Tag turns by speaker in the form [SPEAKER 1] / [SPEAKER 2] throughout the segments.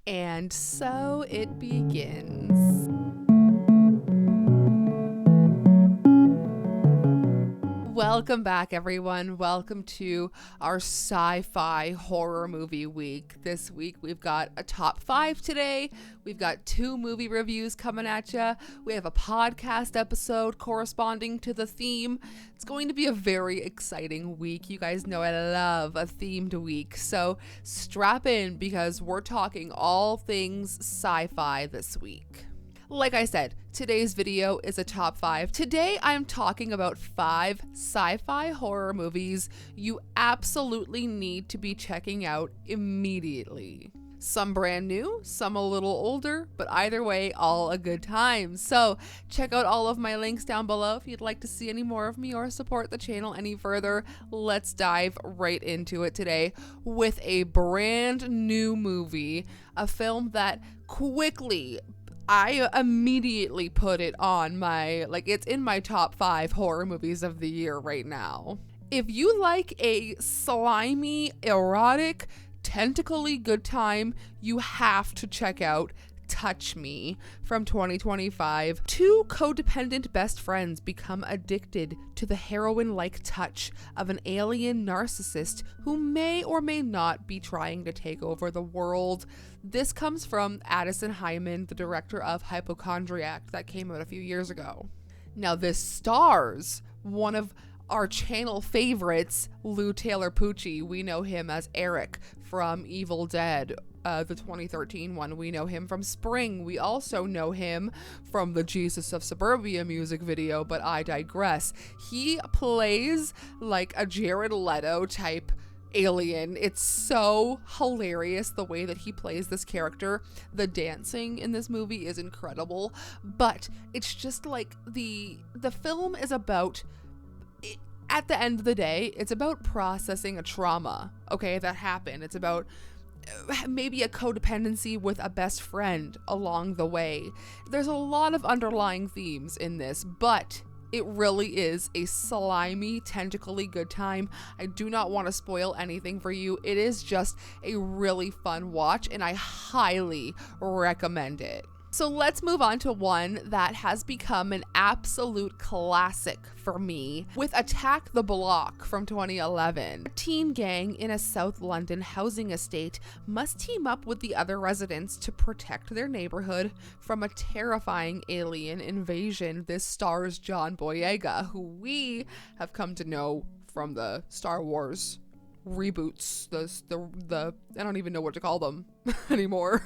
[SPEAKER 1] And so it begins. Welcome back, everyone. Welcome to our sci-fi horror movie week. This week we've got a top 5 today. We've got 2 movie reviews coming at you. We have a podcast episode corresponding to the theme. It's going to be a very exciting week. You guys know I love a themed week. So strap in because we're talking all things sci-fi this week. Like I said, today's video is a top 5. Today I'm talking about 5 sci-fi horror movies you absolutely need to be checking out immediately. Some brand new, some a little older, but either way, all a good time. So check out all of my links down below if you'd like to see any more of me or support the channel any further. Let's dive right into it today with a brand new movie, a film that I immediately put it on it's in my top 5 horror movies of the year right now. If you like a slimy, erotic, tentacly good time, you have to check out Touch Me from 2025. 2 codependent best friends become addicted to the heroin-like touch of an alien narcissist who may or may not be trying to take over the world. This comes from Addison Hyman, the director of Hypochondriac that came out a few years ago. Now this stars one of our channel favorites, Lou Taylor Pucci. We know him as Eric from Evil Dead, the 2013 one. We know him from Spring. We also know him from the Jesus of Suburbia music video, but I digress. He plays like a Jared Leto type alien. It's so hilarious the way that he plays this character. The dancing in this movie is incredible, but it's just like the film is about, at the end of the day, it's about processing a trauma, okay, that happened. It's about maybe a codependency with a best friend along the way. There's a lot of underlying themes in this, but it really is a slimy, tentacly good time. I do not want to spoil anything for you. It is just a really fun watch, and I highly recommend it. So let's move on to one that has become an absolute classic for me with Attack the Block from 2011. A teen gang in a South London housing estate must team up with the other residents to protect their neighborhood from a terrifying alien invasion. This stars John Boyega, who we have come to know from the Star Wars reboots, the I don't even know what to call them anymore.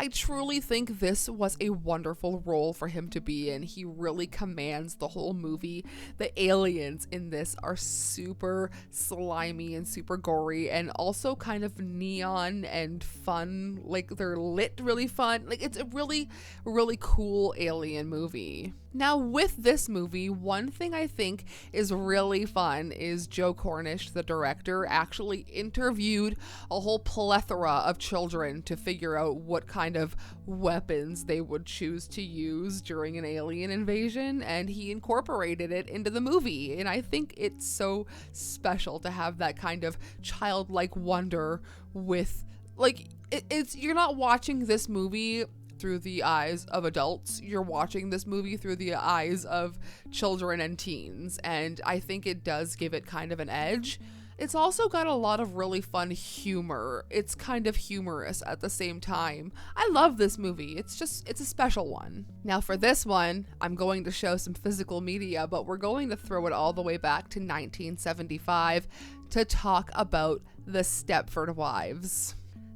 [SPEAKER 1] I truly think this was a wonderful role for him to be in. He really commands the whole movie. The aliens in this are super slimy and super gory and also kind of neon and fun. Like, they're lit really fun. Like, it's a really, really cool alien movie. Now, with this movie, one thing I think is really fun is Joe Cornish, the director, actually interviewed a whole plethora of children to figure out what kind of weapons they would choose to use during an alien invasion, and he incorporated it into the movie. And I think it's so special to have that kind of childlike wonder with, like, it's you're not watching this movie through the eyes of adults. You're watching this movie through the eyes of children and teens, and I think it does give it kind of an edge. It's also got a lot of really fun humor. It's kind of humorous at the same time. I love this movie. It's a special one. Now for this one, I'm going to show some physical media, but we're going to throw it all the way back to 1975 to talk about the Stepford Wives.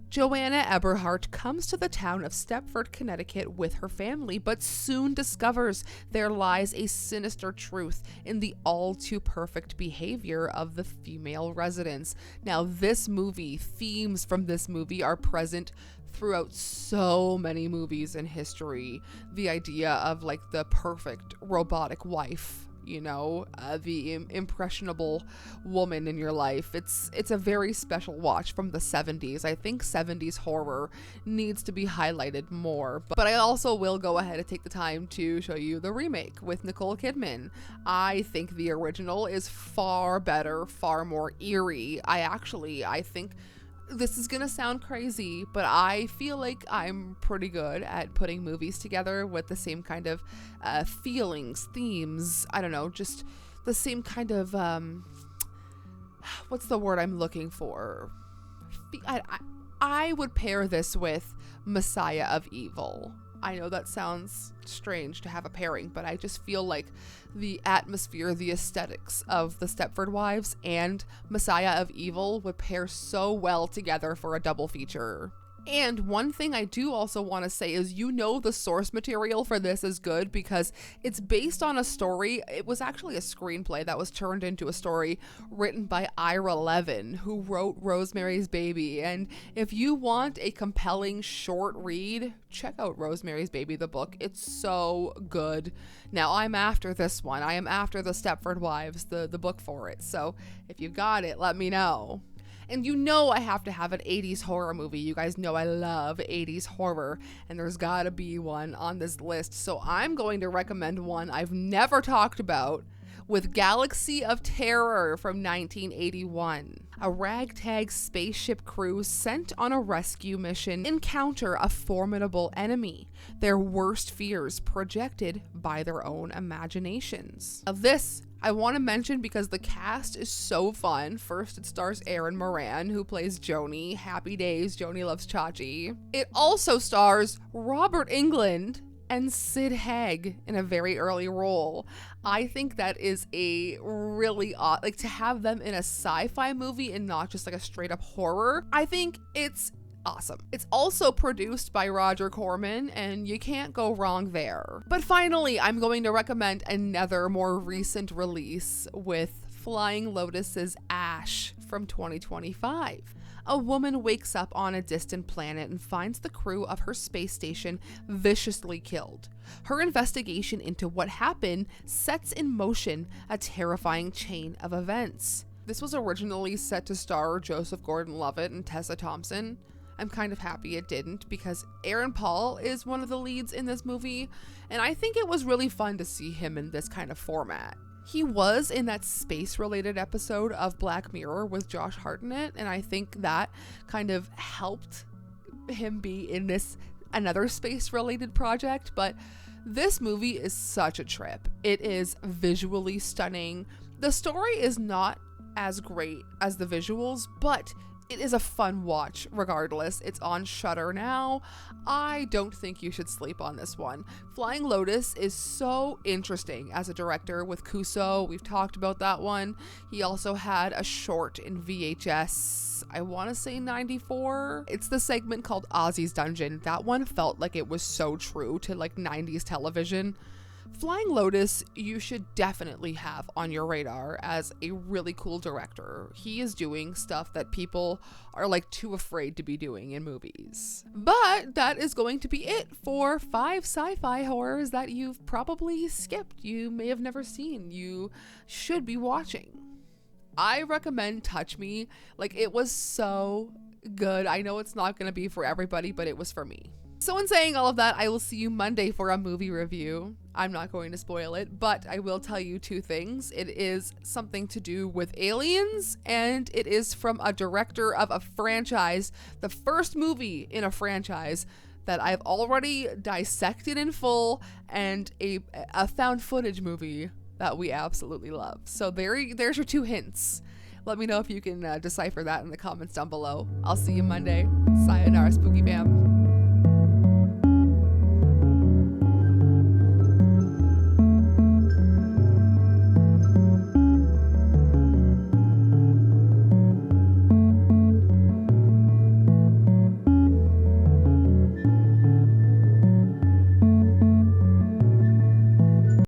[SPEAKER 1] Joanna Eberhardt comes to the town of Stepford, Connecticut with her family, but soon discovers there lies a sinister truth in the all-too-perfect behavior of the female residents. Now, themes from this movie are present throughout so many movies in history. The idea of, like, the perfect robotic wife, you know, the impressionable woman in your life. It's a very special watch from the 70s. I think 70s horror needs to be highlighted more. But I also will go ahead and take the time to show you the remake with Nicole Kidman. I think the original is far better, far more eerie. I think This is gonna sound crazy, but I feel like I'm pretty good at putting movies together with the same kind of feelings, themes, I don't know, just the same kind of, what's the word I'm looking for? I would pair this with Messiah of Evil. I know that sounds strange to have a pairing, but I just feel like the atmosphere, the aesthetics of the Stepford Wives and Messiah of Evil would pair so well together for a double feature. And one thing I do also want to say is, the source material for this is good because it's based on a story. It was actually a screenplay that was turned into a story written by Ira Levin, who wrote Rosemary's Baby. And if you want a compelling short read, check out Rosemary's Baby, the book. It's so good. Now, I'm after this one. I am after the Stepford Wives, the book for it. So if you got it, let me know. And I have to have an 80s horror movie. You guys know I love 80s horror, and there's gotta be one on this list. So I'm going to recommend one I've never talked about, with Galaxy of Terror from 1981. A ragtag spaceship crew sent on a rescue mission encounter a formidable enemy, their worst fears projected by their own imaginations. Now this I want to mention because the cast is so fun. First, it stars Erin Moran, who plays Joni. Happy days, Joni loves Chachi. It also stars Robert Englund and Sid Haig in a very early role. I think that is a really odd, to have them in a sci-fi movie and not just a straight up horror. I think it's awesome. It's also produced by Roger Corman, and you can't go wrong there. But finally, I'm going to recommend another more recent release with Flying Lotus's Ash from 2025. A woman wakes up on a distant planet and finds the crew of her space station viciously killed. Her investigation into what happened sets in motion a terrifying chain of events. This was originally set to star Joseph Gordon-Levitt and Tessa Thompson. I'm kind of happy it didn't because Aaron Paul is one of the leads in this movie, and I think it was really fun to see him in this kind of format. He was in that space-related episode of Black Mirror with Josh Hartnett, and I think that kind of helped him be in this another space-related project, but this movie is such a trip. It is visually stunning. The story is not as great as the visuals, but it is a fun watch regardless. It's on Shudder now. I don't think you should sleep on this one. Flying Lotus is so interesting as a director with Kuso. We've talked about that one. He also had a short in VHS, I want to say 94. It's the segment called Ozzy's Dungeon. That one felt like it was so true to 90s television. Flying Lotus, you should definitely have on your radar as a really cool director. He is doing stuff that people are too afraid to be doing in movies. But that is going to be it for 5 sci-fi horrors that you've probably skipped. You may have never seen. You should be watching. I recommend Touch Me. It was so good. I know it's not going to be for everybody, but it was for me. So in saying all of that, I will see you Monday for a movie review. I'm not going to spoil it, but I will tell you 2 things. It is something to do with aliens, and it is from a director of a franchise, the first movie in a franchise that I've already dissected in full, and a found footage movie that we absolutely love. So there's your 2 hints. Let me know if you can decipher that in the comments down below. I'll see you Monday. Sayonara, spooky fam.